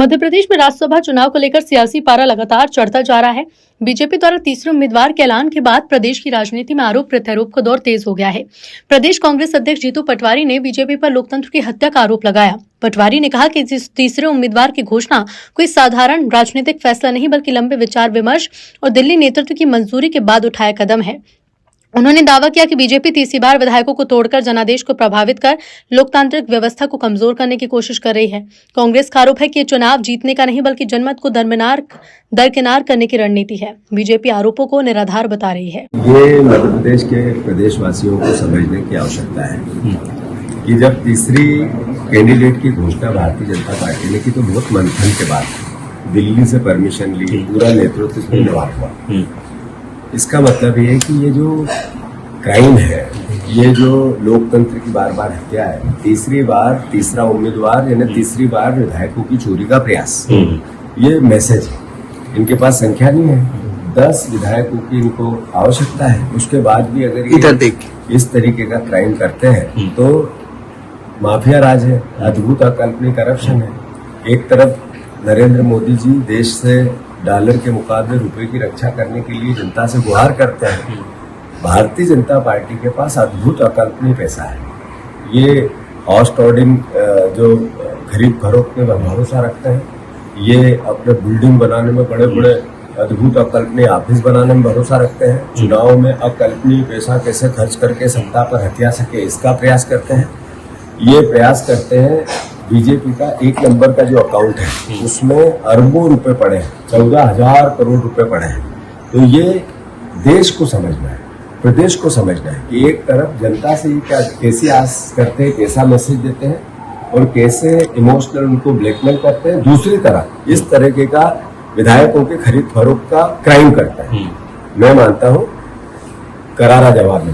मध्य प्रदेश में राज्यसभा चुनाव को लेकर सियासी पारा लगातार चढ़ता जा रहा है। बीजेपी द्वारा तीसरे उम्मीदवार के ऐलान के बाद प्रदेश की राजनीति में आरोप प्रत्यारोप का दौर तेज हो गया है। प्रदेश कांग्रेस अध्यक्ष जीतू पटवारी ने बीजेपी पर लोकतंत्र की हत्या का आरोप लगाया। पटवारी ने कहा कि इस तीसरे उम्मीदवार की घोषणा कोई साधारण राजनीतिक फैसला नहीं बल्कि लंबे विचार विमर्श और दिल्ली नेतृत्व की मंजूरी के बाद उठाया कदम है। उन्होंने दावा किया कि बीजेपी तीसरी बार विधायकों को तोड़कर जनादेश को प्रभावित कर लोकतांत्रिक व्यवस्था को कमजोर करने की कोशिश कर रही है। कांग्रेस का आरोप है कि ये चुनाव जीतने का नहीं बल्कि जनमत को दरकिनार करने की रणनीति है। बीजेपी आरोपों को निराधार बता रही है। ये मध्य प्रदेश के प्रदेशवासियों को समझने की आवश्यकता है कि जब तीसरी कैंडिडेट की घोषणा भारतीय जनता पार्टी ने की तो बहुत मंथन के बाद दिल्ली से परमिशन ली, पूरा नेतृत्व इसमें निभाया हुआ। इसका मतलब ये है कि ये जो क्राइम है, ये जो लोकतंत्र की बार बार हत्या है, तीसरी बार तीसरा उम्मीदवार यानी तीसरी बार विधायकों की चोरी का प्रयास, ये मैसेज है। इनके पास संख्या नहीं है, 10 विधायकों की इनको आवश्यकता है। उसके बाद भी अगर ये इस तरीके का क्राइम करते हैं तो माफिया राज है, अद्भुत अकल्पनीय करप्शन है। एक तरफ नरेंद्र मोदी जी देश से डॉलर के मुकाबले रुपए की रक्षा करने के लिए जनता से गुहार करते हैं। भारतीय जनता पार्टी के पास अद्भुत अकल्पनीय पैसा है। ये हॉर्स ट्रेडिंग जो खरीद फरोख्त में भरोसा रखते हैं, ये अपने बिल्डिंग बनाने में बड़े बड़े अद्भुत अकल्पनीय ऑफिस बनाने में भरोसा रखते हैं। चुनाव में अकल्पनीय पैसा कैसे खर्च करके सत्ता पर हथिया सके इसका प्रयास करते हैं। ये प्रयास करते हैं। बीजेपी का 1 नंबर का जो अकाउंट है उसमें अरबों रुपए पड़े हैं, 14,000 करोड़ रुपए पड़े हैं। तो ये देश को समझना है, प्रदेश को समझना है कि एक तरफ जनता से क्या कैसी आस करते हैं, कैसा मैसेज देते हैं और कैसे इमोशनल उनको ब्लैकमेल करते हैं। दूसरी तरफ इस तरीके का विधायकों के खरीद फरोख्त का क्राइम करता है। मैं मानता हूँ करारा जवाब मिलेगा।